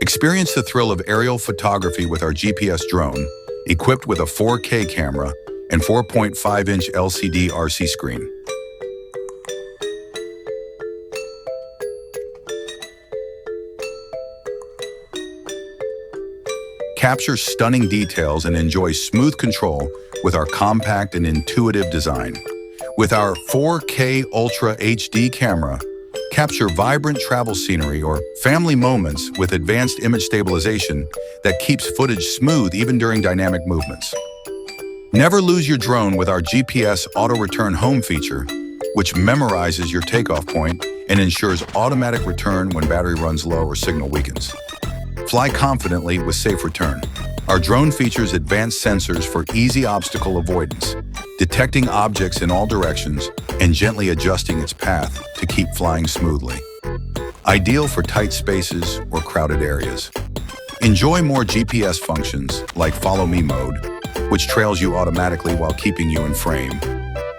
Experience the thrill of aerial photography with our GPS drone, equipped with a 4K camera and 4.5-inch LCD RC screen. Capture stunning details and enjoy smooth control with our compact and intuitive design. With our 4K Ultra HD camera, capture vibrant travel scenery or family moments with advanced image stabilization that keeps footage smooth even during dynamic movements. Never lose your drone with our GPS auto-return home feature, which memorizes your takeoff point and ensures automatic return when battery runs low or signal weakens. Fly confidently with safe return. Our drone features advanced sensors for easy obstacle avoidance, detecting objects in all directions and gently adjusting its path to keep flying smoothly. Ideal for tight spaces or crowded areas. Enjoy more GPS functions like Follow Me mode, which trails you automatically while keeping you in frame,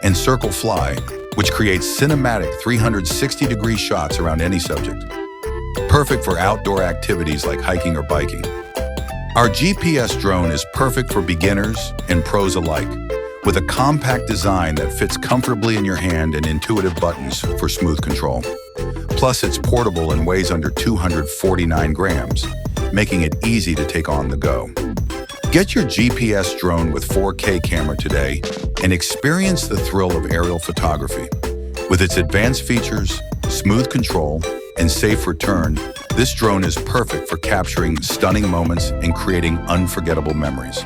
and Circle Fly, which creates cinematic 360-degree shots around any subject. Perfect for outdoor activities like hiking or biking. Our GPS drone is perfect for beginners and pros alike, with a compact design that fits comfortably in your hand and intuitive buttons for smooth control. Plus, it's portable and weighs under 249 grams, making it easy to take on the go. Get your GPS drone with 4K camera today and experience the thrill of aerial photography. With its advanced features, smooth control, and safe return, this drone is perfect for capturing stunning moments and creating unforgettable memories.